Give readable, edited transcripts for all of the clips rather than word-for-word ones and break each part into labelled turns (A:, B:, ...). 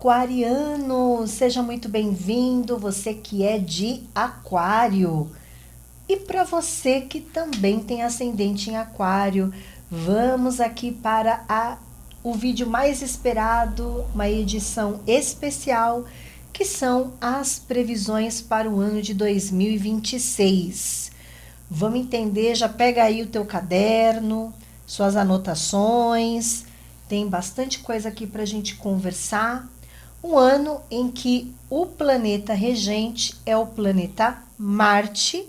A: Aquariano, seja muito bem-vindo, você que é de Aquário. E para você que também tem ascendente em Aquário, vamos aqui para o vídeo mais esperado, uma edição especial, que são as previsões para o ano de 2026. Vamos entender, já pega aí o teu caderno, suas anotações, tem bastante coisa aqui para a gente conversar. Um ano em que o planeta regente é o planeta Marte,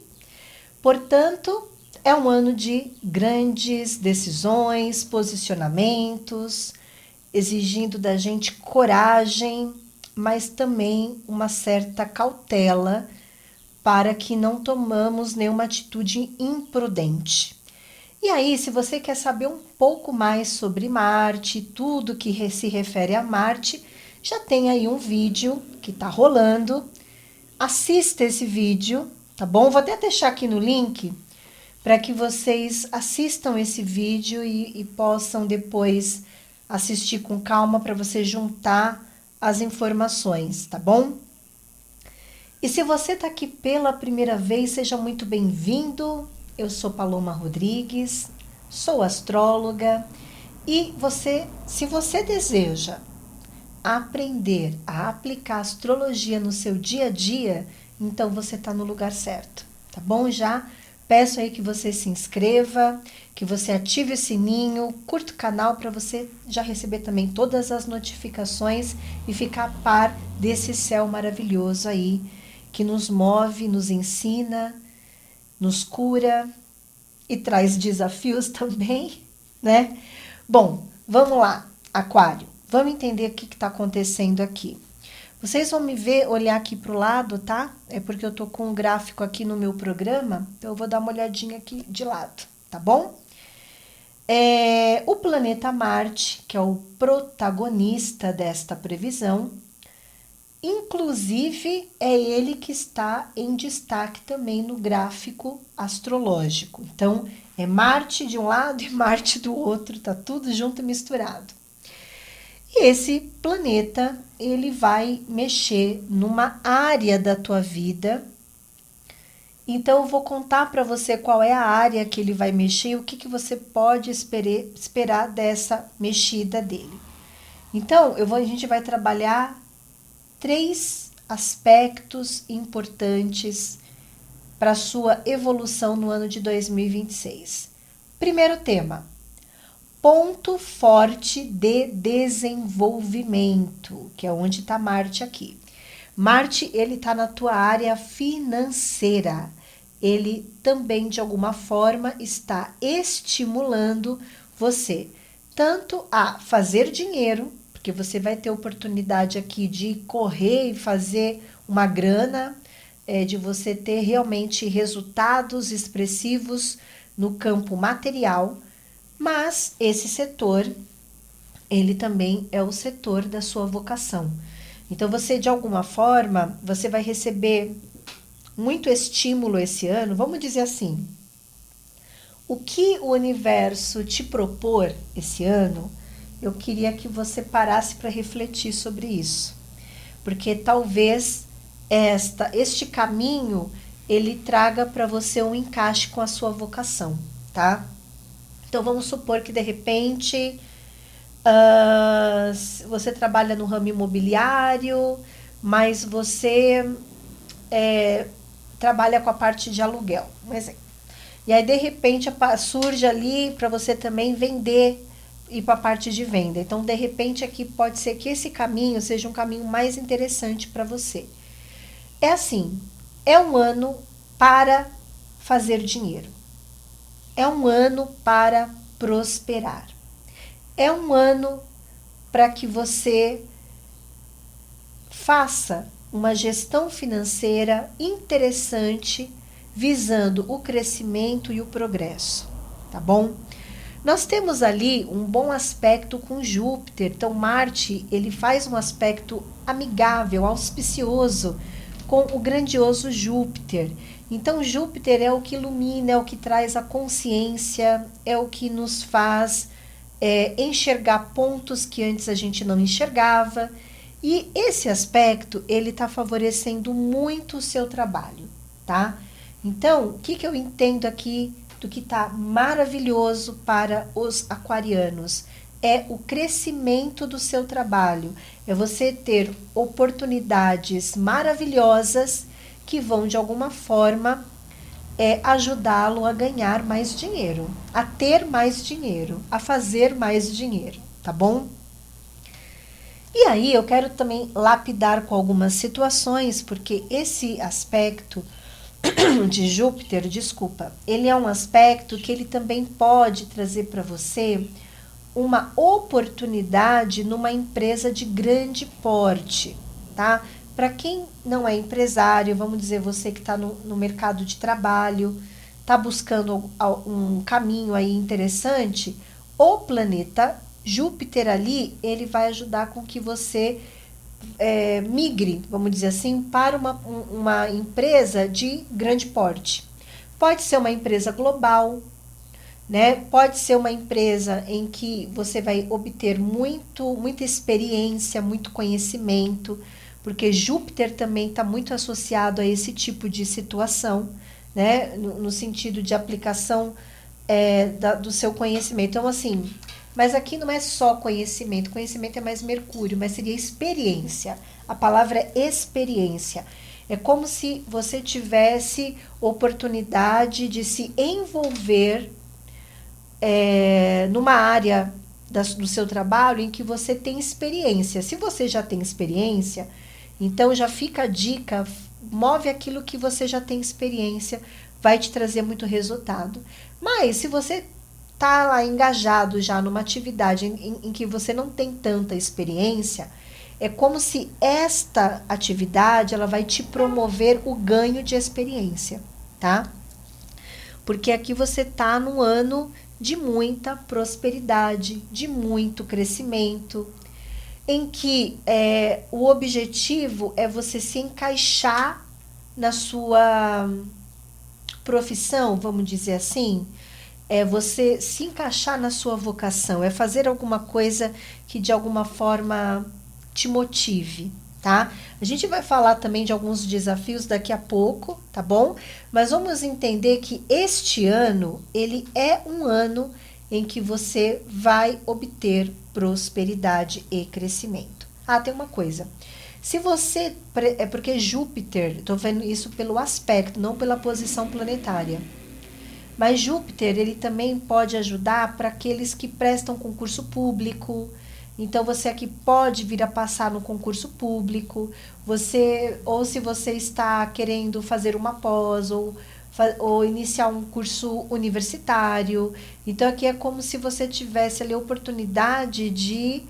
A: portanto, é um ano de grandes decisões, posicionamentos, exigindo da gente coragem, mas também uma certa cautela para que não tomamos nenhuma atitude imprudente. E aí, se você quer saber um pouco mais sobre Marte, tudo que se refere a Marte, já tem aí um vídeo que tá rolando. Assista esse vídeo, tá bom? Vou até deixar aqui no link para que vocês assistam esse vídeo e possam depois assistir com calma para você juntar as informações, tá bom? E se você está aqui pela primeira vez, seja muito bem-vindo. Eu sou Paloma Rodrigues, sou astróloga e se você deseja aprender a aplicar astrologia no seu dia a dia, então você está no lugar certo, tá bom? Já peço aí que você se inscreva, que você ative o sininho, curta o canal para você já receber também todas as notificações e ficar a par desse céu maravilhoso aí, que nos move, nos ensina, nos cura e traz desafios também, né? Bom, vamos lá, Aquário. Vamos entender o que está acontecendo aqui. Vocês vão me ver, olhar aqui para o lado, tá? É porque eu tô com um gráfico aqui no meu programa, então eu vou dar uma olhadinha aqui de lado, tá bom? O planeta Marte, que é o protagonista desta previsão, inclusive, é ele que está em destaque também no gráfico astrológico. Então, é Marte de um lado e Marte do outro, tá tudo junto e misturado. E esse planeta, ele vai mexer numa área da tua vida. Então, eu vou contar para você qual é a área que ele vai mexer e o que você pode esperar dessa mexida dele. Então, a gente vai trabalhar 3 aspectos importantes para a sua evolução no ano de 2026. Primeiro tema, ponto forte de desenvolvimento, que é onde está Marte aqui. Marte, ele está na tua área financeira. Ele também, de alguma forma, está estimulando você tanto a fazer dinheiro, porque você vai ter oportunidade aqui de correr e fazer uma grana, de você ter realmente resultados expressivos no campo material, mas esse setor, ele também é o setor da sua vocação. Então, você, de alguma forma, você vai receber muito estímulo esse ano, vamos dizer assim, o que o universo te propor esse ano, eu queria que você parasse para refletir sobre isso. Porque talvez este caminho, ele traga para você um encaixe com a sua vocação, tá? Então, vamos supor que, de repente, você trabalha no ramo imobiliário, mas você trabalha com a parte de aluguel, um exemplo. E aí, de repente, surge ali para você também vender, ir para a parte de venda. Então, de repente, aqui pode ser que esse caminho seja um caminho mais interessante para você. É assim, é um ano para fazer dinheiro. É um ano para prosperar. É um ano para que você faça uma gestão financeira interessante, visando o crescimento e o progresso, tá bom? Nós temos ali um bom aspecto com Júpiter. Então, Marte, ele faz um aspecto amigável, auspicioso com o grandioso Júpiter. Então, Júpiter é o que ilumina, é o que traz a consciência, é o que nos faz enxergar pontos que antes a gente não enxergava. E esse aspecto, ele está favorecendo muito o seu trabalho, tá? Então, o que, que eu entendo aqui do que está maravilhoso para os aquarianos? É o crescimento do seu trabalho, é você ter oportunidades maravilhosas que vão, de alguma forma, ajudá-lo a ganhar mais dinheiro, a ter mais dinheiro, a fazer mais dinheiro, tá bom? E aí eu quero também lapidar com algumas situações, porque esse aspecto de Júpiter, desculpa, ele é um aspecto que ele também pode trazer para você uma oportunidade numa empresa de grande porte, tá? Para quem não é empresário, vamos dizer, você que está no mercado de trabalho, está buscando um caminho aí interessante, o planeta Júpiter ali, ele vai ajudar com que você migre, vamos dizer assim, para uma empresa de grande porte. Pode ser uma empresa global, né? Pode ser uma empresa em que você vai obter muita experiência, muito conhecimento, porque Júpiter também está muito associado a esse tipo de situação, né? No sentido de aplicação do seu conhecimento. Então, assim, mas aqui não é só conhecimento, conhecimento é mais Mercúrio, mas seria experiência. A palavra é experiência. É como se você tivesse oportunidade de se envolver numa área do seu trabalho em que você tem experiência. Se você já tem experiência, então já fica a dica, move aquilo que você já tem experiência, vai te trazer muito resultado. Mas se você está lá engajado já numa atividade em que você não tem tanta experiência, é como se esta atividade ela vai te promover o ganho de experiência, tá? Porque aqui você está num ano de muita prosperidade, de muito crescimento, em que o objetivo é você se encaixar na sua profissão, vamos dizer assim, é você se encaixar na sua vocação, é fazer alguma coisa que de alguma forma te motive, tá? A gente vai falar também de alguns desafios daqui a pouco, tá bom? Mas vamos entender que este ano, ele é um ano em que você vai obter prosperidade e crescimento. Ah, tem uma coisa. Se você... É porque Júpiter, estou vendo isso pelo aspecto, não pela posição planetária. Mas Júpiter, ele também pode ajudar para aqueles que prestam concurso público. Então, você aqui pode vir a passar no concurso público. Ou se você está querendo fazer uma pós, ou iniciar um curso universitário. Então, aqui é como se você tivesse ali a oportunidade de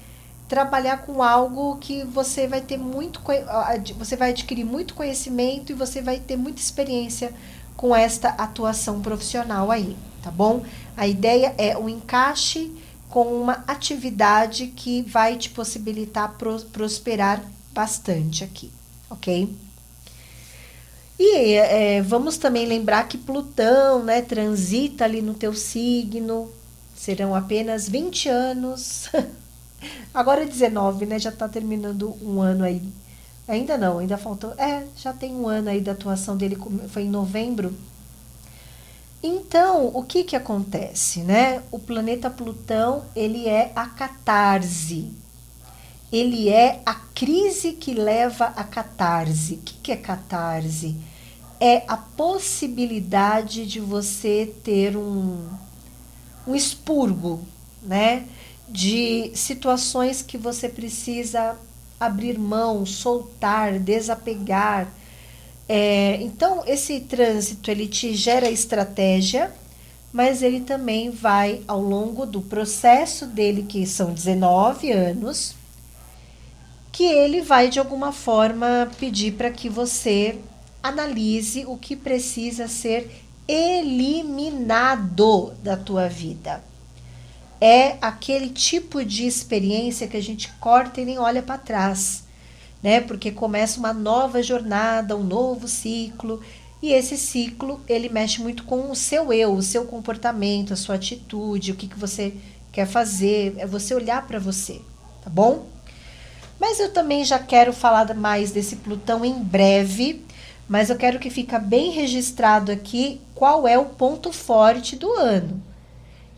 A: trabalhar com algo que você vai ter você vai adquirir muito conhecimento e você vai ter muita experiência com esta atuação profissional aí, tá bom? A ideia é um encaixe com uma atividade que vai te possibilitar prosperar bastante aqui, ok? E vamos também lembrar que Plutão, né, transita ali no teu signo, serão apenas 20 anos, agora é 19, né, já tá terminando um ano aí. Ainda não, ainda faltou. Já tem um ano aí da atuação dele, foi em novembro. Então, o que acontece, né? O planeta Plutão, ele é a catarse. Ele é a crise que leva à catarse. O que é catarse? É a possibilidade de você ter um expurgo, né? De situações que você precisa abrir mão, soltar, desapegar. Então, esse trânsito, ele te gera estratégia, mas ele também vai, ao longo do processo dele, que são 19 anos, que ele vai, de alguma forma, pedir para que você analise o que precisa ser eliminado da tua vida. É aquele tipo de experiência que a gente corta e nem olha para trás, né? Porque começa uma nova jornada, um novo ciclo, e esse ciclo, ele mexe muito com o seu eu, o seu comportamento, a sua atitude, o que você quer fazer, é você olhar para você, tá bom? Mas eu também já quero falar mais desse Plutão em breve, mas eu quero que fique bem registrado aqui qual é o ponto forte do ano,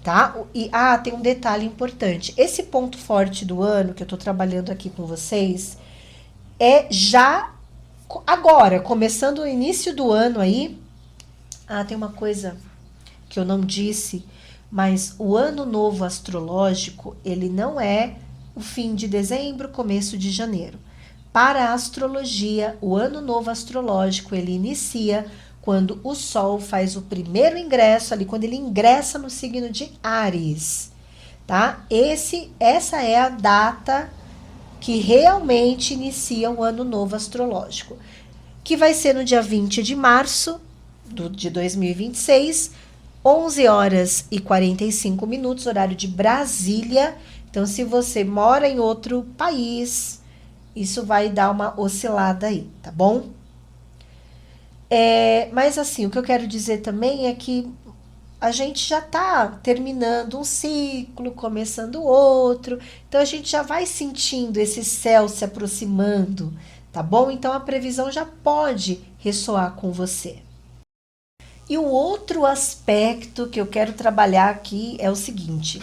A: tá? E tem um detalhe importante. Esse ponto forte do ano que eu tô trabalhando aqui com vocês é já agora, começando o início do ano aí. Tem uma coisa que eu não disse, mas o ano novo astrológico, ele não é o fim de dezembro, começo de janeiro. Para a astrologia, o ano novo astrológico, ele inicia quando o Sol faz o primeiro ingresso ali, quando ele ingressa no signo de Áries, tá? Essa é a data que realmente inicia o ano novo astrológico, que vai ser no dia 20 de março de 2026, 11 horas e 45 minutos, horário de Brasília. Então, se você mora em outro país, isso vai dar uma oscilada aí, tá bom? Mas assim, o que eu quero dizer também é que a gente já tá terminando um ciclo, começando outro, então a gente já vai sentindo esse céu se aproximando, tá bom? Então a previsão já pode ressoar com você. E o outro aspecto que eu quero trabalhar aqui é o seguinte.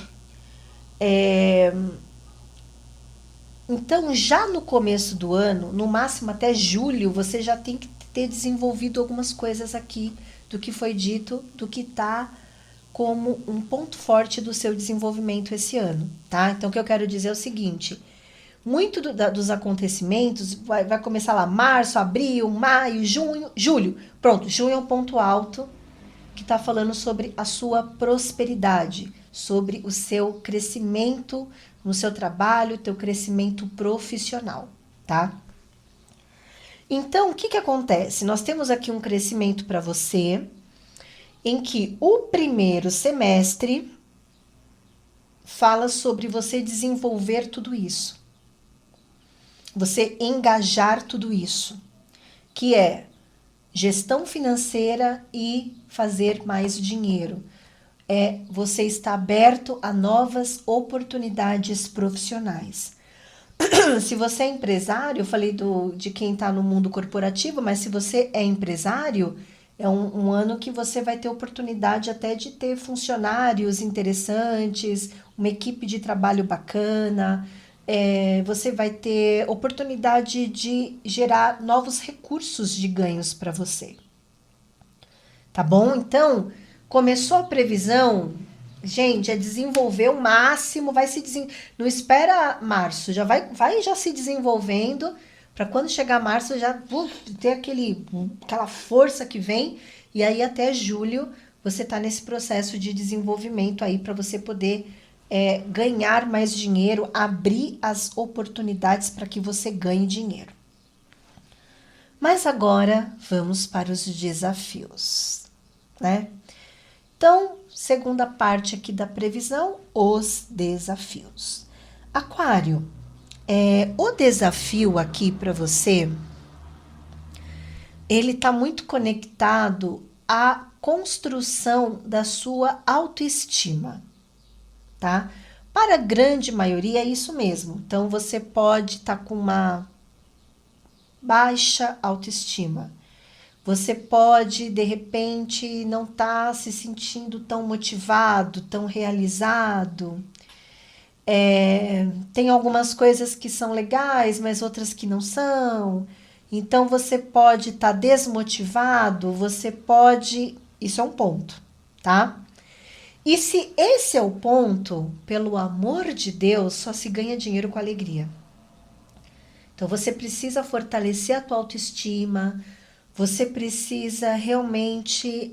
A: Então, já no começo do ano, no máximo até julho, você já tem que ter desenvolvido algumas coisas aqui do que foi dito, do que está como um ponto forte do seu desenvolvimento esse ano, tá? Então, o que eu quero dizer é o seguinte: muito dos acontecimentos vai começar lá março, abril, maio, junho, julho. Pronto, junho é um ponto alto que está falando sobre a sua prosperidade, sobre o seu crescimento no seu trabalho, teu crescimento profissional, tá? Então, o que acontece? Nós temos aqui um crescimento para você, em que o primeiro semestre fala sobre você desenvolver tudo isso, você engajar tudo isso, que é gestão financeira e fazer mais dinheiro. Você está aberto a novas oportunidades profissionais. Se você é empresário, eu falei de quem está no mundo corporativo, mas se você é empresário, é um ano que você vai ter oportunidade até de ter funcionários interessantes, uma equipe de trabalho bacana, você vai ter oportunidade de gerar novos recursos de ganhos para você. Tá bom? Então, começou a previsão, gente, é desenvolver o máximo, não espera março, vai já se desenvolvendo para quando chegar março já ter aquela força que vem, e aí até julho você tá nesse processo de desenvolvimento aí para você poder ganhar mais dinheiro, abrir as oportunidades para que você ganhe dinheiro. Mas agora vamos para os desafios, né? Então, segunda parte aqui da previsão, os desafios. Aquário, o desafio aqui para você, ele está muito conectado à construção da sua autoestima, tá? Para a grande maioria é isso mesmo. Então, você pode estar com uma baixa autoestima. Você pode, de repente, não estar se sentindo tão motivado, tão realizado. Tem algumas coisas que são legais, mas outras que não são. Então, você pode estar desmotivado, Isso é um ponto, tá? E se esse é o ponto, pelo amor de Deus, só se ganha dinheiro com alegria. Então, você precisa fortalecer a tua autoestima, você precisa realmente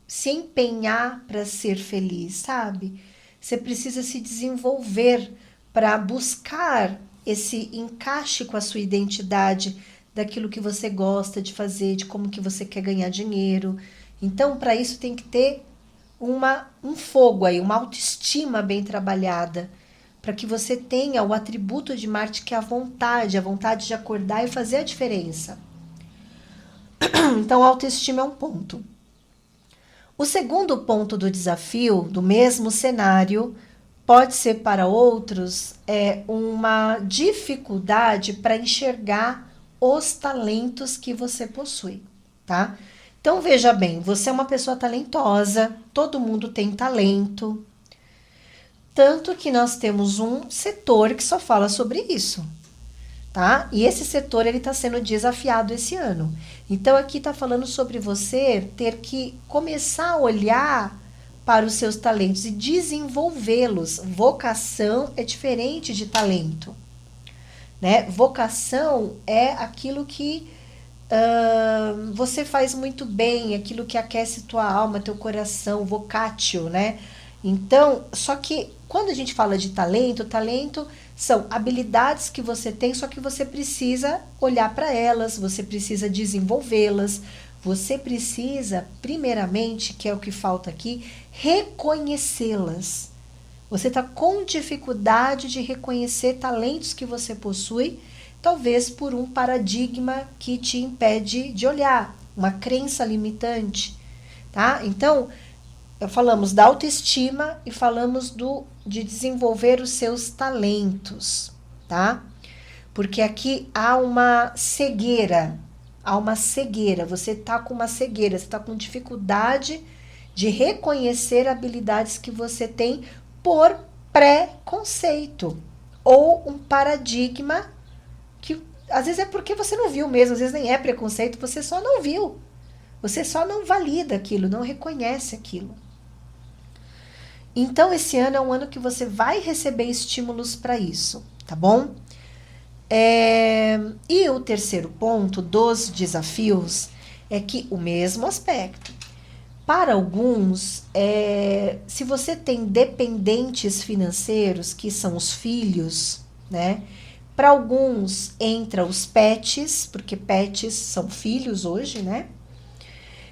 A: se empenhar para ser feliz, sabe? Você precisa se desenvolver para buscar esse encaixe com a sua identidade, daquilo que você gosta de fazer, de como que você quer ganhar dinheiro. Então, para isso tem que ter um fogo aí, uma autoestima bem trabalhada, para que você tenha o atributo de Marte que é a vontade de acordar e fazer a diferença. Então, a autoestima é um ponto. O segundo ponto do desafio, do mesmo cenário, pode ser para outros uma dificuldade para enxergar os talentos que você possui, tá? Então veja bem, você é uma pessoa talentosa, todo mundo tem talento, tanto que nós temos um setor que só fala sobre isso, tá? E esse setor ele está sendo desafiado esse ano. Então aqui está falando sobre você ter que começar a olhar para os seus talentos e desenvolvê-los. Vocação é diferente de talento, né? Vocação é aquilo que você faz muito bem, aquilo que aquece tua alma, teu coração, vocatio, né? Então, só que quando a gente fala de talento, talento são habilidades que você tem, só que você precisa olhar para elas, você precisa desenvolvê-las, você precisa, primeiramente, que é o que falta aqui, reconhecê-las. Você está com dificuldade de reconhecer talentos que você possui, talvez por um paradigma que te impede de olhar, uma crença limitante, tá? Então, falamos da autoestima e falamos de desenvolver os seus talentos, tá? Porque aqui há uma cegueira, você tá com uma cegueira, você tá com dificuldade de reconhecer habilidades que você tem por preconceito ou um paradigma que às vezes é porque você não viu mesmo, às vezes nem é preconceito, você só não viu. Você só não valida aquilo, não reconhece aquilo. Então, esse ano é um ano que você vai receber estímulos para isso, tá bom? E o terceiro ponto dos desafios é que o mesmo aspecto. Para alguns, se você tem dependentes financeiros, que são os filhos, né? Para alguns, entra os pets, porque pets são filhos hoje, né?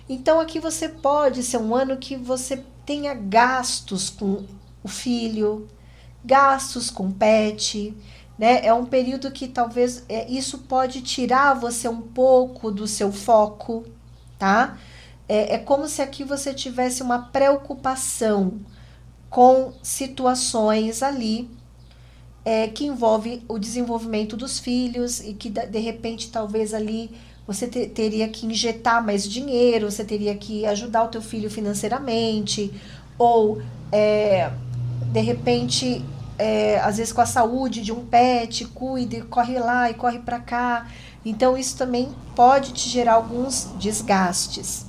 A: Então, aqui você pode ser um ano que você tenha gastos com o filho, gastos com pet, né? É um período que talvez isso pode tirar você um pouco do seu foco, tá? É como se aqui você tivesse uma preocupação com situações ali que envolve o desenvolvimento dos filhos e que de repente talvez ali você teria que injetar mais dinheiro, você teria que ajudar o teu filho financeiramente, ou de repente, às vezes com a saúde de um pet, cuide, corre lá e corre para cá. Então isso também pode te gerar alguns desgastes.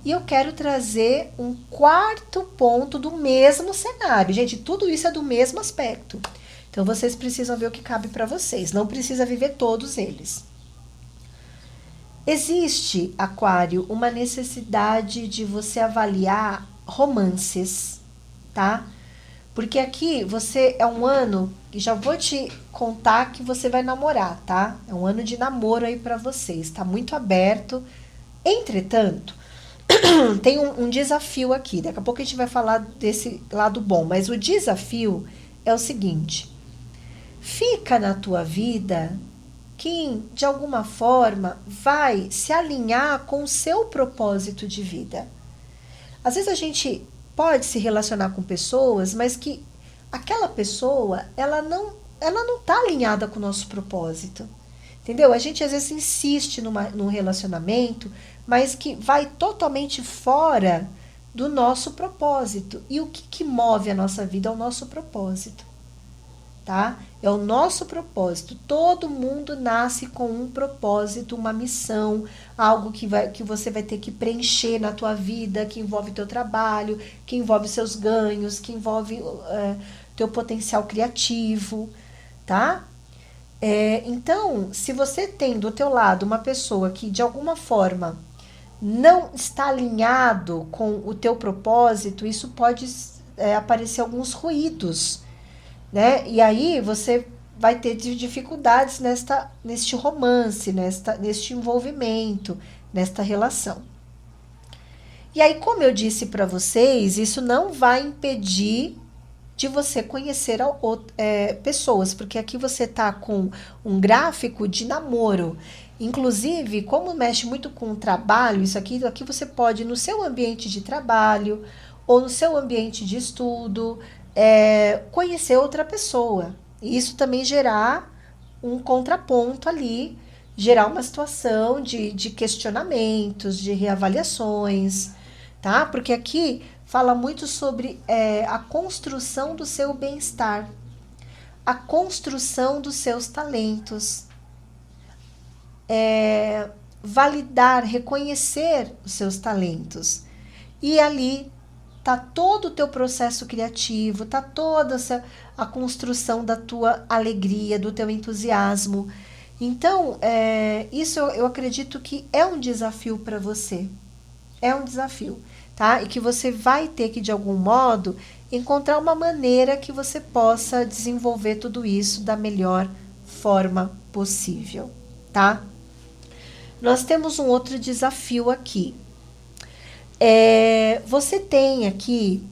A: E eu quero trazer um quarto ponto do mesmo cenário. Gente, tudo isso é do mesmo aspecto. Então vocês precisam ver o que cabe para vocês, não precisa viver todos eles. Existe, Aquário, uma necessidade de você avaliar romances, tá? Porque aqui você é um ano, e já vou te contar que você vai namorar, tá? É um ano de namoro aí para vocês, tá muito aberto. Entretanto, tem um desafio aqui, daqui a pouco a gente vai falar desse lado bom, mas o desafio é o seguinte: fica na tua vida quem, de alguma forma, vai se alinhar com o seu propósito de vida. Às vezes a gente pode se relacionar com pessoas, mas que aquela pessoa, ela não está alinhada com o nosso propósito. Entendeu? A gente às vezes insiste num relacionamento, mas que vai totalmente fora do nosso propósito. E o que move a nossa vida é o nosso propósito. Tá? É o nosso propósito. Todo mundo nasce com um propósito, uma missão, algo que você vai ter que preencher na tua vida, que envolve teu trabalho, que envolve seus ganhos, que envolve teu potencial criativo, tá? Então, se você tem do teu lado uma pessoa que de alguma forma não está alinhado com o teu propósito, isso pode aparecer alguns ruídos, né? E aí você vai ter dificuldades neste romance, neste envolvimento, nesta relação. E aí, como eu disse para vocês, isso não vai impedir de você conhecer pessoas, porque aqui você está com um gráfico de namoro. Inclusive, como mexe muito com o trabalho, isso aqui você pode, no seu ambiente de trabalho ou no seu ambiente de estudo, conhecer outra pessoa. E isso também gerar um contraponto ali, gerar uma situação de questionamentos, de reavaliações, tá? Porque aqui fala muito sobre a construção do seu bem-estar, a construção dos seus talentos, validar, reconhecer os seus talentos. E ali tá todo o teu processo criativo, tá toda a construção da tua alegria, do teu entusiasmo. Então, isso eu acredito que é um desafio para você. É um desafio, tá? E que você vai ter que, de algum modo, encontrar uma maneira que você possa desenvolver tudo isso da melhor forma possível, tá? Nós temos um outro desafio aqui. Você tem aqui,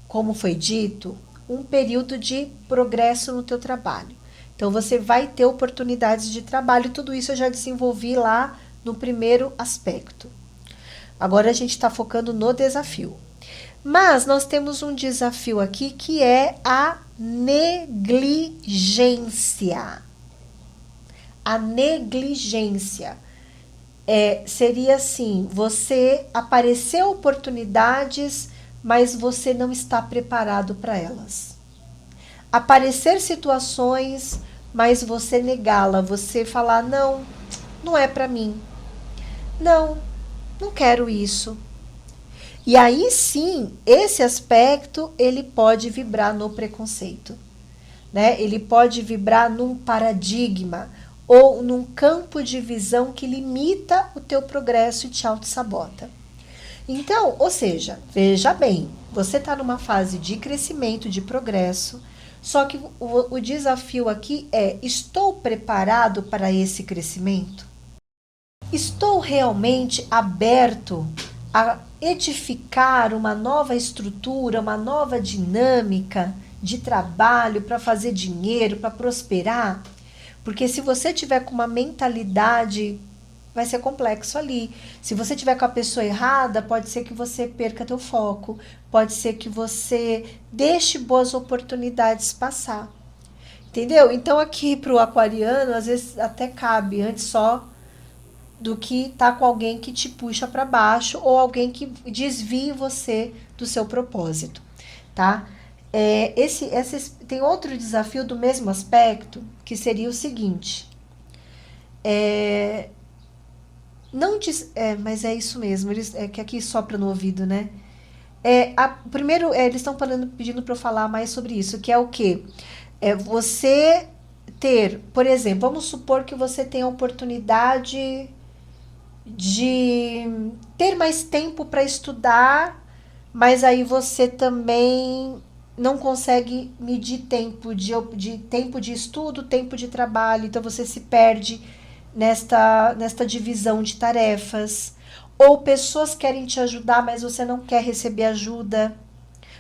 A: como foi dito, um período de progresso no teu trabalho. Então, você vai ter oportunidades de trabalho. Tudo isso eu já desenvolvi lá no primeiro aspecto. Agora, a gente está focando no desafio. Mas, nós temos um desafio aqui que é a negligência. A negligência. Seria assim, você aparecer oportunidades, mas você não está preparado para elas. Aparecer situações, mas você negá-la, você falar, não, não é para mim. Não, não quero isso. E aí sim, esse aspecto, ele pode vibrar no preconceito, né? Ele pode vibrar num paradigma, ou num campo de visão que limita o teu progresso e te auto-sabota. Então, ou seja, veja bem, você está numa fase de crescimento, de progresso, só que o desafio aqui é, estou preparado para esse crescimento? Estou realmente aberto a edificar uma nova estrutura, uma nova dinâmica de trabalho para fazer dinheiro, para prosperar? Porque se você tiver com uma mentalidade, vai ser complexo ali. Se você tiver com a pessoa errada, pode ser que você perca teu foco, pode ser que você deixe boas oportunidades passar. Entendeu? Então aqui pro aquariano, às vezes até cabe antes só do que tá com alguém que te puxa para baixo ou alguém que desvie você do seu propósito, tá? Tem outro desafio do mesmo aspecto, que seria o seguinte. Mas é isso mesmo, que aqui sopra no ouvido, né? Primeiro, eles estão pedindo para eu falar mais sobre isso, que é o quê? Você ter, por exemplo, vamos supor que você tenha a oportunidade de ter mais tempo para estudar, mas aí você também não consegue medir tempo tempo de estudo, tempo de trabalho, então você se perde nesta divisão de tarefas. Ou pessoas querem te ajudar, mas você não quer receber ajuda.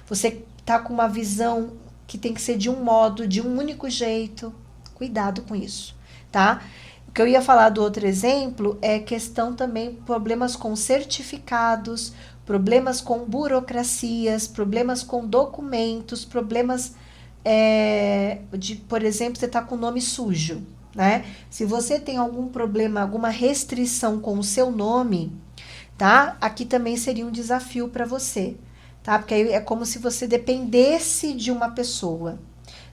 A: Você tá com uma visão que tem que ser de um modo, de um único jeito. Cuidado com isso, tá? O que eu ia falar do outro exemplo é questão também, problemas com certificados, problemas com burocracias, problemas com documentos, problemas por exemplo, você está com o nome sujo, né? Se você tem algum problema, alguma restrição com o seu nome, tá? Aqui também seria um desafio para você, tá? Porque aí é como se você dependesse de uma pessoa,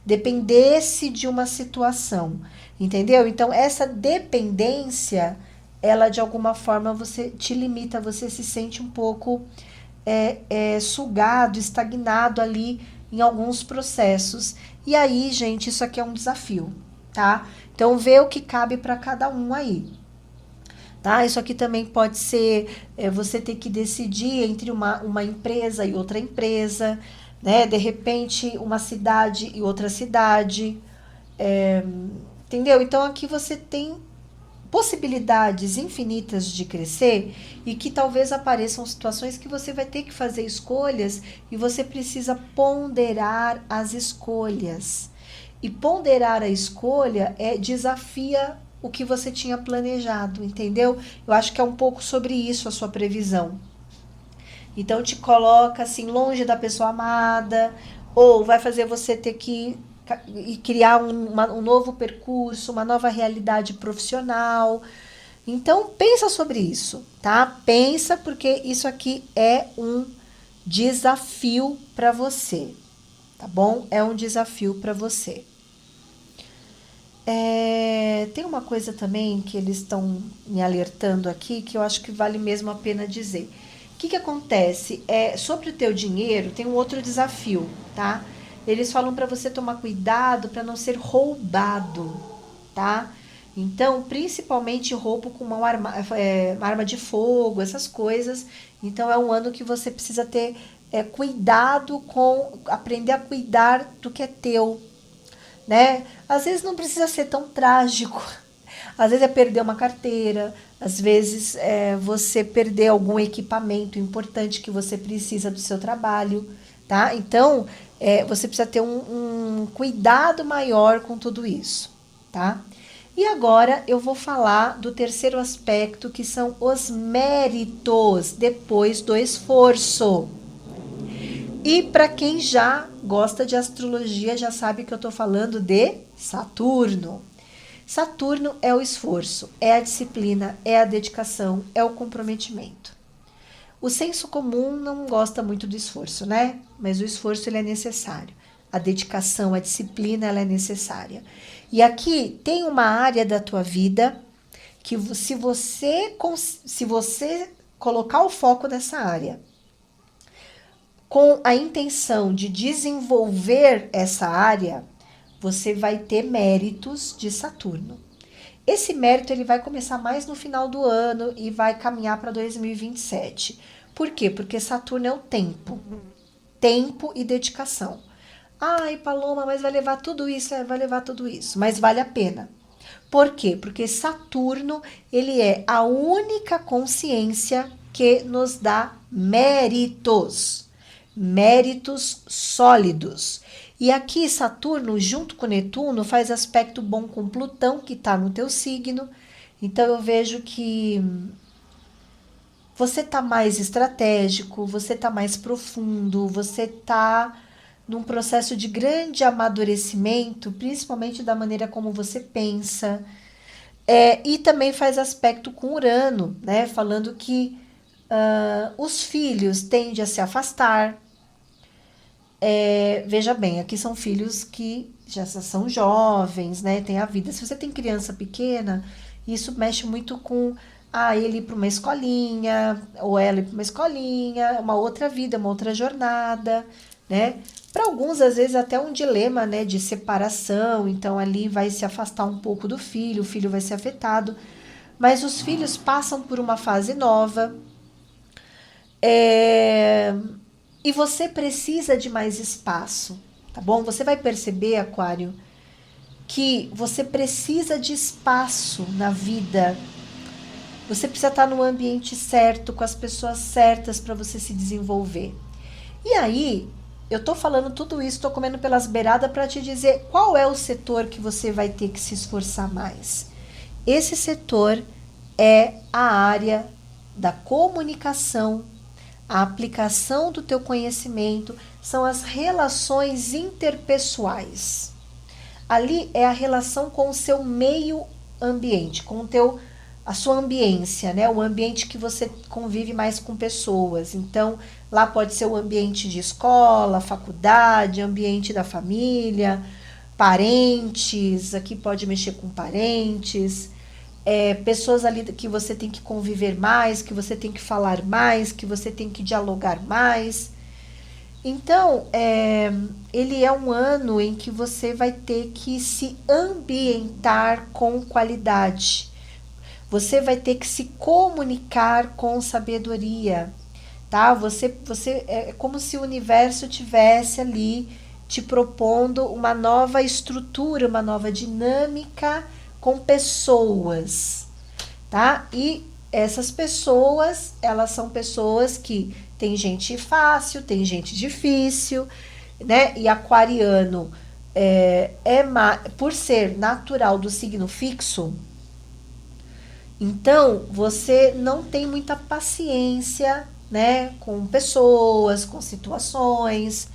A: dependesse de uma situação, entendeu? Então, essa dependência, ela de alguma forma você te limita, você se sente um pouco sugado, estagnado ali em alguns processos. E aí, gente, isso aqui é um desafio, tá? Então, vê o que cabe para cada um aí. Tá? Isso aqui também pode ser você ter que decidir entre uma empresa e outra empresa, né? De repente, uma cidade e outra cidade. Entendeu? Então, aqui você tem possibilidades infinitas de crescer e que talvez apareçam situações que você vai ter que fazer escolhas e você precisa ponderar as escolhas. E ponderar a escolha desafia o que você tinha planejado, entendeu? Eu acho que é um pouco sobre isso a sua previsão. Então te coloca assim longe da pessoa amada, ou vai fazer você ter que criar um novo percurso, uma nova realidade profissional. Então, pensa sobre isso, tá? Pensa, porque isso aqui é um desafio para você, tá bom? É um desafio para você. Tem uma coisa também que eles estão me alertando aqui que eu acho que vale mesmo a pena dizer. O que acontece? Sobre o teu dinheiro, tem um outro desafio, tá? Eles falam para você tomar cuidado para não ser roubado, tá? Então, principalmente roubo com uma arma de fogo, essas coisas. Então, é um ano que você precisa ter cuidado aprender a cuidar do que é teu, né? Às vezes não precisa ser tão trágico. Às vezes é perder uma carteira, às vezes é você perder algum equipamento importante que você precisa do seu trabalho, tá? Então, você precisa ter um cuidado maior com tudo isso, tá? E agora eu vou falar do terceiro aspecto, que são os méritos depois do esforço. E para quem já gosta de astrologia, já sabe que eu estou falando de Saturno. Saturno é o esforço, é a disciplina, é a dedicação, é o comprometimento. O senso comum não gosta muito do esforço, né? Mas o esforço ele é necessário. A dedicação, a disciplina, ela é necessária. E aqui tem uma área da tua vida que se você colocar o foco nessa área, com a intenção de desenvolver essa área, você vai ter méritos de Saturno. Esse mérito ele vai começar mais no final do ano e vai caminhar para 2027. Por quê? Porque Saturno é o tempo. Tempo e dedicação. Ai, Paloma, mas vai levar tudo isso? Vai levar tudo isso, mas vale a pena. Por quê? Porque Saturno, ele é a única consciência que nos dá méritos. Méritos sólidos. E aqui Saturno, junto com Netuno, faz aspecto bom com Plutão, que está no teu signo. Então eu vejo que você está mais estratégico, você está mais profundo, você está num processo de grande amadurecimento, principalmente da maneira como você pensa. E também faz aspecto com Urano, né? Falando que os filhos tendem a se afastar. Veja bem, aqui são filhos que já são jovens, né? Tem a vida. Se você tem criança pequena, isso mexe muito com ele ir para uma escolinha, ou ela ir para uma escolinha, uma outra vida, uma outra jornada, né? Para alguns, às vezes, até um dilema, né, de separação, então ali vai se afastar um pouco do filho, o filho vai ser afetado, mas os filhos passam por uma fase nova, e você precisa de mais espaço, tá bom? Você vai perceber, Aquário, que você precisa de espaço na vida. Você precisa estar no ambiente certo, com as pessoas certas para você se desenvolver. E aí, eu tô falando tudo isso, tô comendo pelas beiradas para te dizer qual é o setor que você vai ter que se esforçar mais. Esse setor é a área da comunicação, a aplicação do teu conhecimento, são as relações interpessoais. Ali é a relação com o seu meio ambiente, com a sua ambiência, né? O ambiente que você convive mais com pessoas. Então, lá pode ser o ambiente de escola, faculdade, ambiente da família, parentes, aqui pode mexer com parentes, pessoas ali que você tem que conviver mais, que você tem que falar mais, que você tem que dialogar mais. Então, ele é um ano em que você vai ter que se ambientar com qualidade. Você vai ter que se comunicar com sabedoria, tá? Você é como se o universo tivesse ali te propondo uma nova estrutura, uma nova dinâmica com pessoas, tá? E essas pessoas, elas são pessoas que tem gente fácil, tem gente difícil, né? E aquariano por ser natural do signo fixo, então você não tem muita paciência, né? Com pessoas, com situações.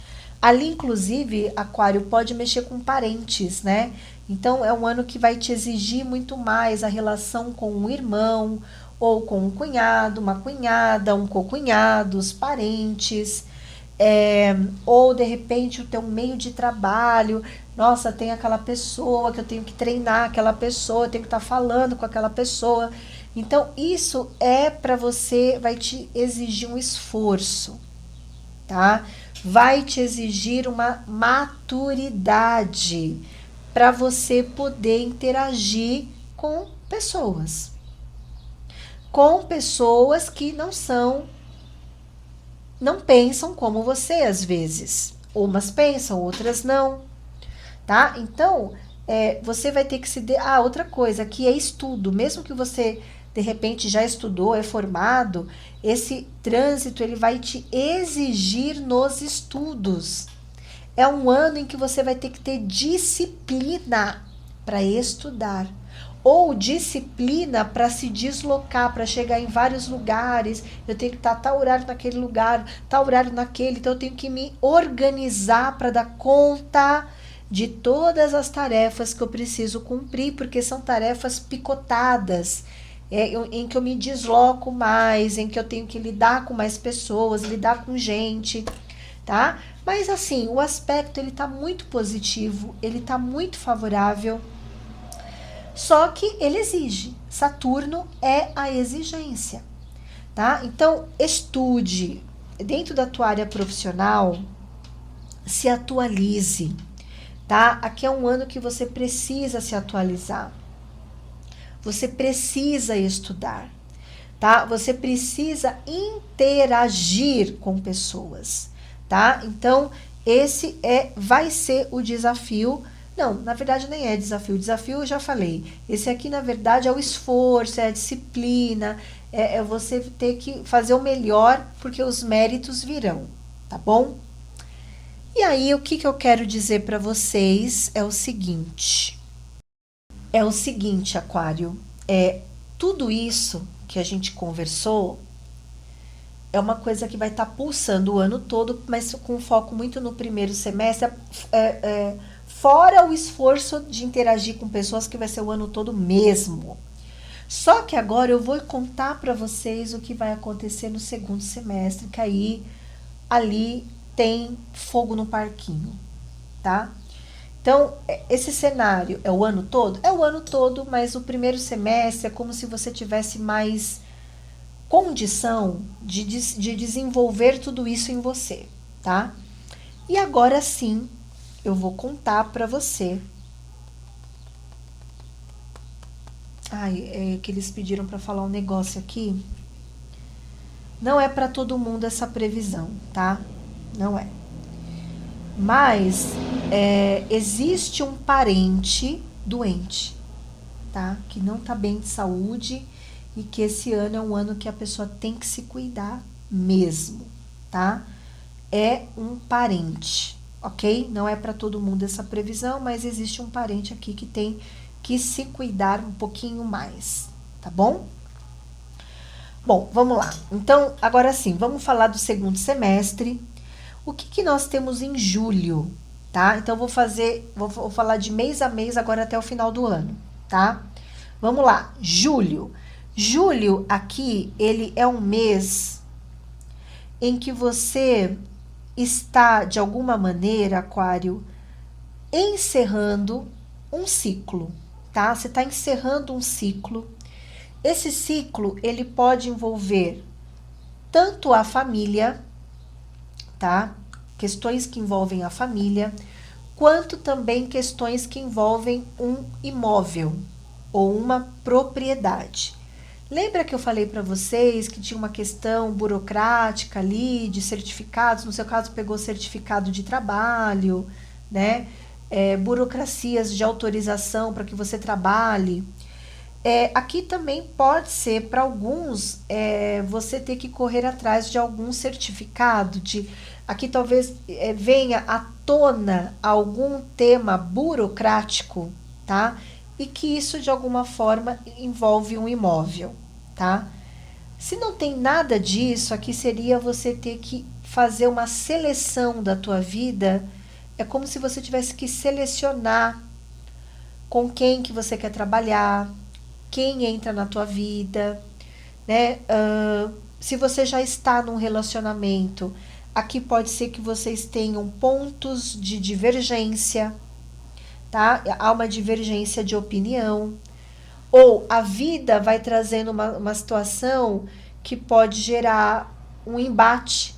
A: Ali, inclusive, Aquário pode mexer com parentes, né? Então, é um ano que vai te exigir muito mais a relação com um irmão, ou com um cunhado, uma cunhada, um cocunhado, os parentes, é, ou de repente o teu meio de trabalho. Nossa, tem aquela pessoa que eu tenho que treinar, aquela pessoa, eu tenho que estar falando com aquela pessoa. Então, isso é para você, vai te exigir um esforço, tá? Vai te exigir uma maturidade para você poder interagir com pessoas. Com pessoas que não pensam como você às vezes. Umas pensam, outras não, tá? Então, você vai ter que se... outra coisa, que é estudo. Mesmo que você, de repente, já estudou, é formado, esse trânsito, ele vai te exigir nos estudos. É um ano em que você vai ter que ter disciplina para estudar. Ou disciplina para se deslocar, para chegar em vários lugares. Eu tenho que estar tal horário naquele lugar, tal horário naquele. Então, eu tenho que me organizar para dar conta de todas as tarefas que eu preciso cumprir, porque são tarefas picotadas, em que eu me desloco mais, em que eu tenho que lidar com mais pessoas, lidar com gente, tá? Mas assim, o aspecto ele tá muito positivo, ele tá muito favorável, só que ele exige. Saturno é a exigência, tá? Então, estude dentro da tua área profissional, se atualize, tá? Aqui é um ano que você precisa se atualizar. Você precisa estudar, tá? Você precisa interagir com pessoas, tá? Então, esse vai ser o desafio. Não, na verdade nem é desafio. O desafio eu já falei. Esse aqui, na verdade, é o esforço, é a disciplina, é você ter que fazer o melhor, porque os méritos virão, tá bom? E aí, o que eu quero dizer para vocês é o seguinte. Aquário, tudo isso que a gente conversou é uma coisa que vai estar pulsando o ano todo, mas com foco muito no primeiro semestre, fora o esforço de interagir com pessoas, que vai ser o ano todo mesmo. Só que agora eu vou contar para vocês o que vai acontecer no segundo semestre, que aí ali tem fogo no parquinho, tá? Então, esse cenário é o ano todo? É o ano todo, mas o primeiro semestre é como se você tivesse mais condição de desenvolver tudo isso em você, tá? E agora sim, eu vou contar para você. É que eles pediram para falar um negócio aqui. Não é para todo mundo essa previsão, tá? Não é. Mas existe um parente doente, tá? Que não tá bem de saúde e que esse ano é um ano que a pessoa tem que se cuidar mesmo, tá? É um parente, ok? Não é para todo mundo essa previsão, mas existe um parente aqui que tem que se cuidar um pouquinho mais, tá bom? Bom, vamos lá. Então, agora sim, vamos falar do segundo semestre. O que nós temos em julho, tá? Então, vou falar de mês a mês agora até o final do ano, tá? Vamos lá, julho. Julho aqui, ele é um mês em que você está, de alguma maneira, Aquário, encerrando um ciclo, tá? Você está encerrando um ciclo. Esse ciclo, ele pode envolver tanto a família, tá? Questões que envolvem a família, quanto também questões que envolvem um imóvel ou uma propriedade. Lembra que eu falei para vocês que tinha uma questão burocrática ali de certificados? No seu caso, pegou certificado de trabalho, né? Burocracias de autorização para que você trabalhe. Aqui também pode ser, para alguns, você ter que correr atrás de algum certificado, aqui talvez venha à tona algum tema burocrático, tá? E que isso, de alguma forma, envolve um imóvel, tá? Se não tem nada disso, aqui seria você ter que fazer uma seleção da tua vida, é como se você tivesse que selecionar com quem que você quer trabalhar, quem entra na tua vida, né? Se você já está num relacionamento, aqui pode ser que vocês tenham pontos de divergência, tá? Há uma divergência de opinião, ou a vida vai trazendo uma situação que pode gerar um embate.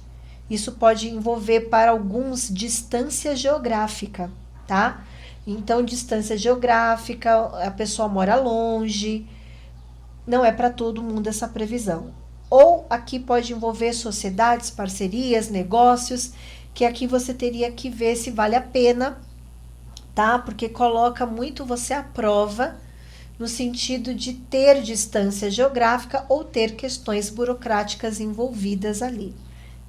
A: Isso pode envolver para alguns distância geográfica, tá? Então, distância geográfica, a pessoa mora longe, não é para todo mundo essa previsão. Ou aqui pode envolver sociedades, parcerias, negócios, que aqui você teria que ver se vale a pena, tá? Porque coloca muito você à prova, no sentido de ter distância geográfica ou ter questões burocráticas envolvidas ali,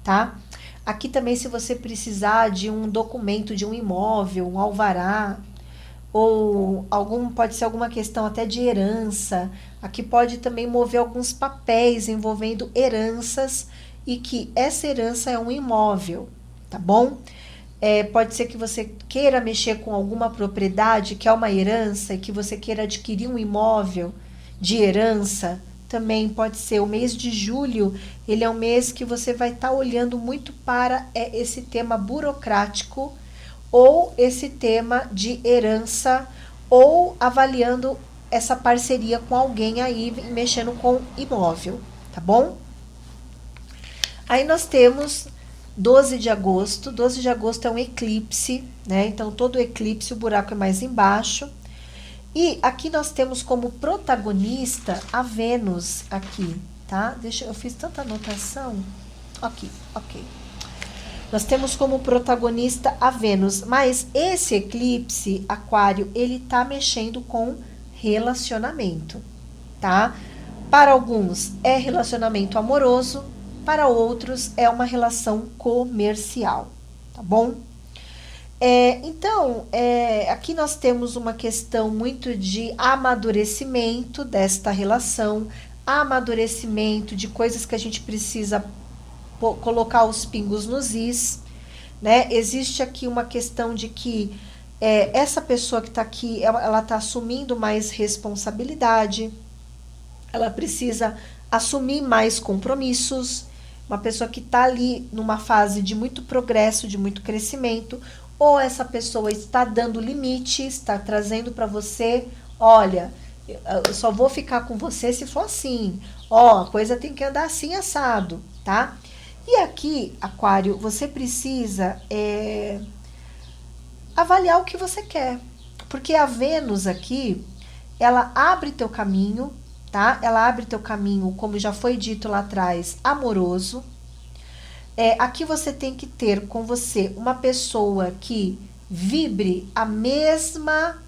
A: tá? Aqui também, se você precisar de um documento de um imóvel, um alvará, ou pode ser alguma questão até de herança, aqui pode também mover alguns papéis envolvendo heranças e que essa herança é um imóvel, tá bom? Pode ser que você queira mexer com alguma propriedade que é uma herança e que você queira adquirir um imóvel de herança, também pode ser. O mês de julho, ele é um mês que você vai estar olhando muito para esse tema burocrático ou esse tema de herança, ou avaliando essa parceria com alguém aí, mexendo com imóvel, tá bom? Aí nós temos 12 de agosto. 12 de agosto é um eclipse, né? Então, todo eclipse, o buraco é mais embaixo. E aqui nós temos como protagonista a Vênus aqui, tá? Eu fiz tanta anotação. Aqui, ok. Nós temos como protagonista a Vênus, mas esse eclipse, Aquário, ele tá mexendo com relacionamento, tá? Para alguns é relacionamento amoroso, para outros é uma relação comercial, tá bom? Então, aqui nós temos uma questão muito de amadurecimento desta relação, amadurecimento de coisas que a gente precisa colocar os pingos nos is, né? Existe aqui uma questão de que essa pessoa que está aqui, ela está assumindo mais responsabilidade, ela precisa assumir mais compromissos, uma pessoa que está ali numa fase de muito progresso, de muito crescimento, ou essa pessoa está dando limites, está trazendo para você, olha, eu só vou ficar com você se for assim, ó, a coisa tem que andar assim, assado, tá? E aqui, Aquário, você precisa avaliar o que você quer, porque a Vênus aqui, ela abre teu caminho, tá? Ela abre teu caminho, como já foi dito lá atrás, amoroso. Aqui você tem que ter com você uma pessoa que vibre a mesma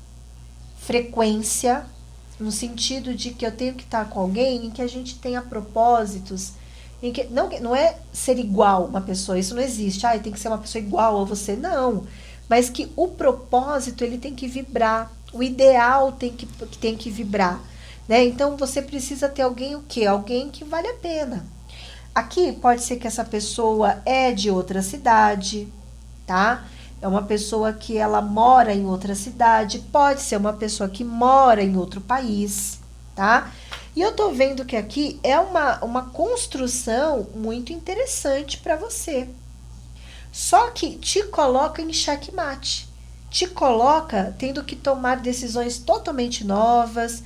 A: frequência, no sentido de que eu tenho que estar com alguém em que a gente tenha propósitos, em que não é ser igual uma pessoa, isso não existe, tem que ser uma pessoa igual a você, não, mas que o propósito ele tem que vibrar, o ideal tem que vibrar, né? Então você precisa ter alguém o quê? Alguém que vale a pena. Aqui pode ser que essa pessoa é de outra cidade, tá? É uma pessoa que ela mora em outra cidade, pode ser uma pessoa que mora em outro país, tá? E eu tô vendo que aqui é uma construção muito interessante para você. Só que te coloca em xeque-mate. Te coloca tendo que tomar decisões totalmente novas.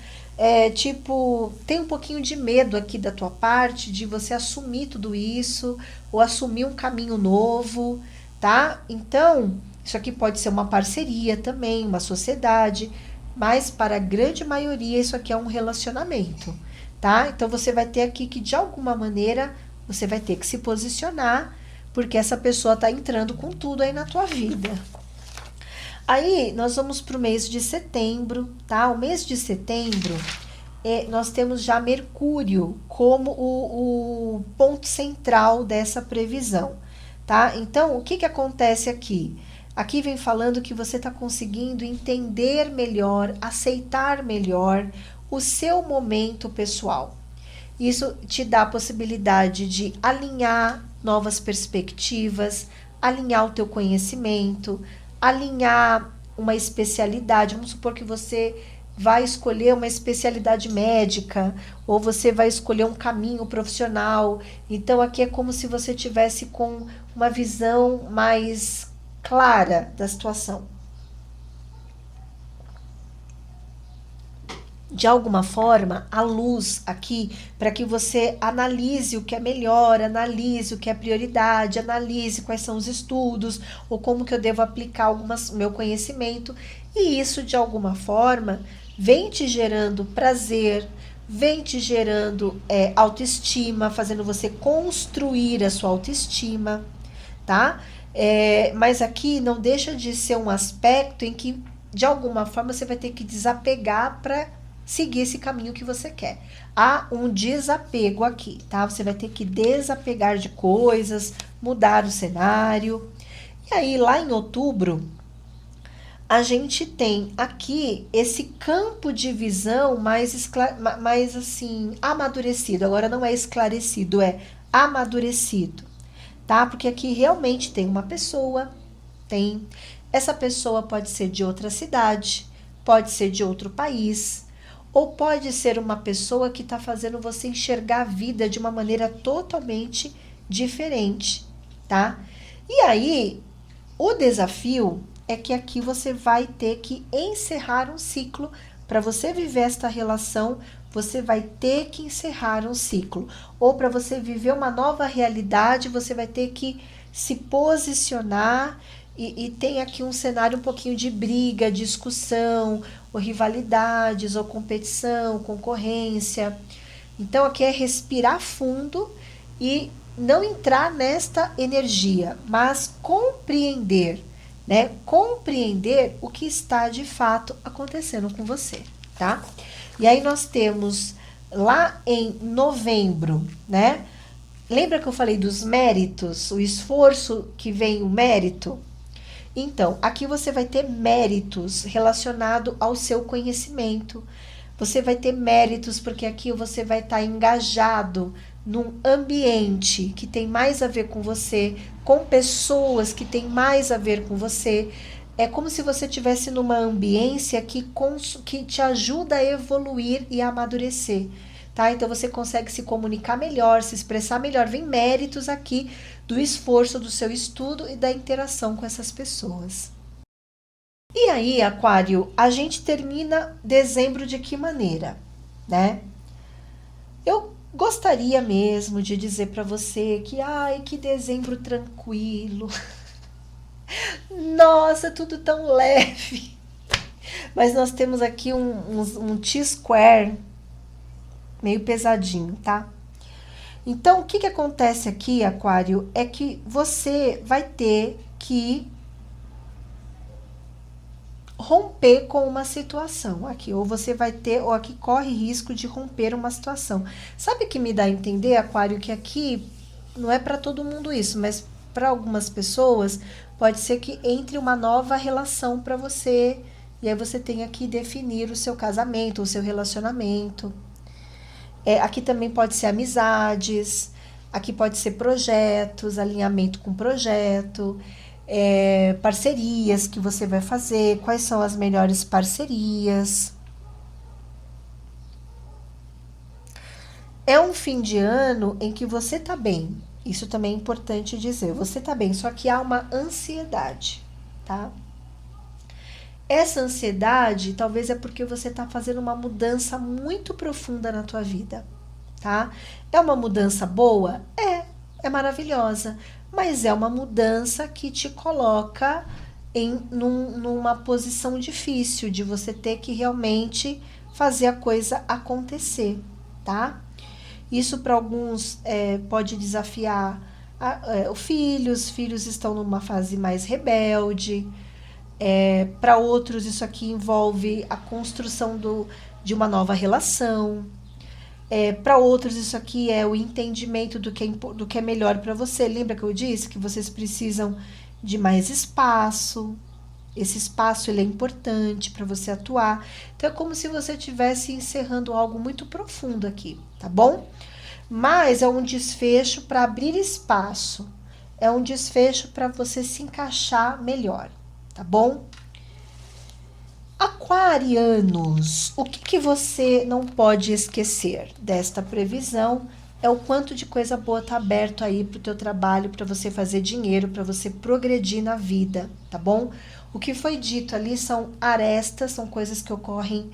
A: Tem um pouquinho de medo aqui da tua parte, de você assumir tudo isso, ou assumir um caminho novo, tá? Então, isso aqui pode ser uma parceria também, uma sociedade, mas para a grande maioria isso aqui é um relacionamento, tá? Então você vai ter aqui que de alguma maneira você vai ter que se posicionar, porque essa pessoa tá entrando com tudo aí na tua vida. Aí nós vamos para o mês de setembro, tá? O mês de setembro nós temos já Mercúrio como o ponto central dessa previsão, tá? Então o que acontece aqui? Aqui vem falando que você está conseguindo entender melhor, aceitar melhor o seu momento pessoal. Isso te dá a possibilidade de alinhar novas perspectivas, alinhar o teu conhecimento, alinhar uma especialidade. Vamos supor que você vai escolher uma especialidade médica ou você vai escolher um caminho profissional. Então aqui é como se você tivesse com uma visão mais clara da situação. De alguma forma, a luz aqui para que você analise o que é melhor, analise o que é prioridade, analise quais são os estudos ou como que eu devo aplicar meu conhecimento. E isso, de alguma forma, vem te gerando prazer, vem te gerando autoestima, fazendo você construir a sua autoestima, tá? Mas aqui não deixa de ser um aspecto em que, de alguma forma, você vai ter que desapegar para seguir esse caminho que você quer. Há um desapego aqui, tá? Você vai ter que desapegar de coisas, mudar o cenário. E aí, lá em outubro, a gente tem aqui esse campo de visão mais assim, amadurecido. Agora não é esclarecido, é amadurecido, tá? Porque aqui realmente tem uma pessoa, essa pessoa pode ser de outra cidade, pode ser de outro país, ou pode ser uma pessoa que está fazendo você enxergar a vida de uma maneira totalmente diferente, tá? E aí, o desafio é que aqui você vai ter que encerrar um ciclo. Para você viver esta relação, você vai ter que encerrar um ciclo. Ou para você viver uma nova realidade, você vai ter que se posicionar e tem aqui um cenário um pouquinho de briga, discussão, ou rivalidades, ou competição, concorrência. Então aqui é respirar fundo e não entrar nesta energia, mas compreender, né? Compreender o que está de fato acontecendo com você, tá? E aí nós temos lá em novembro, né? Lembra que eu falei dos méritos, o esforço que vem o mérito? Então, aqui você vai ter méritos relacionado ao seu conhecimento. Você vai ter méritos porque aqui você vai estar engajado num ambiente que tem mais a ver com você, com pessoas que tem mais a ver com você. É como se você estivesse numa ambiência que te ajuda a evoluir e a amadurecer. Tá? Então você consegue se comunicar melhor, se expressar melhor. Vem méritos aqui do esforço do seu estudo e da interação com essas pessoas. E aí, Aquário, a gente termina dezembro de que maneira, né? Eu gostaria mesmo de dizer para você que dezembro tranquilo. Nossa, tudo tão leve. Mas nós temos aqui um T-square meio pesadinho, tá? Então, o que acontece aqui, Aquário, é que você vai ter que romper com uma situação aqui, ou você vai ter, ou aqui corre risco de romper uma situação. Sabe o que me dá a entender, Aquário, que aqui não é para todo mundo isso, mas para algumas pessoas pode ser que entre uma nova relação para você, e aí você tenha que definir o seu casamento, o seu relacionamento. Aqui também pode ser amizades, aqui pode ser projetos, alinhamento com projeto, parcerias que você vai fazer, quais são as melhores parcerias. É um fim de ano em que você tá bem, isso também é importante dizer, você tá bem, só que há uma ansiedade, tá? Essa ansiedade talvez é porque você está fazendo uma mudança muito profunda na tua vida, tá? É uma mudança boa? É maravilhosa, mas é uma mudança que te coloca numa posição difícil de você ter que realmente fazer a coisa acontecer, tá? Isso para alguns pode desafiar os filhos estão numa fase mais rebelde. Para outros, isso aqui envolve a construção de uma nova relação. Para outros, isso aqui é o entendimento do que é melhor para você. Lembra que eu disse que vocês precisam de mais espaço, Esse espaço ele é importante para você atuar. Então é como se você estivesse encerrando algo muito profundo aqui, tá bom? Mas é um desfecho para abrir espaço. É um desfecho para você se encaixar melhor, tá bom? Aquarianos, o que você não pode esquecer desta previsão é o quanto de coisa boa tá aberto aí para o teu trabalho, para você fazer dinheiro, para você progredir na vida, tá bom? O que foi dito ali são arestas, são coisas que ocorrem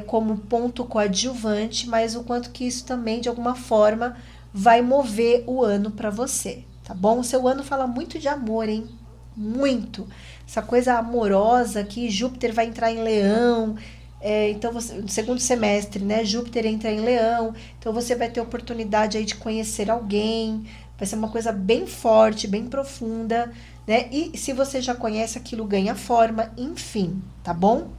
A: como ponto coadjuvante, mas o quanto que isso também, de alguma forma, vai mover o ano para você, tá bom? O seu ano fala muito de amor, hein? Muito. Essa coisa amorosa que Júpiter vai entrar em Leão, então você, no segundo semestre, né? Júpiter entra em Leão, então você vai ter oportunidade aí de conhecer alguém, vai ser uma coisa bem forte, bem profunda, né? E se você já conhece, aquilo ganha forma, enfim, tá bom?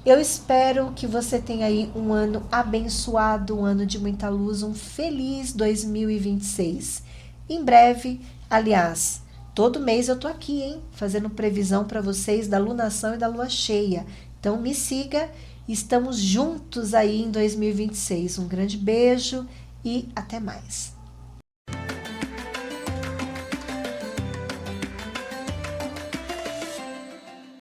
A: Eu espero que você tenha aí um ano abençoado, um ano de muita luz, um feliz 2026. Em breve, aliás, todo mês eu tô aqui, hein, fazendo previsão para vocês da lunação e da lua cheia. Então me siga, estamos juntos aí em 2026. Um grande beijo e até mais.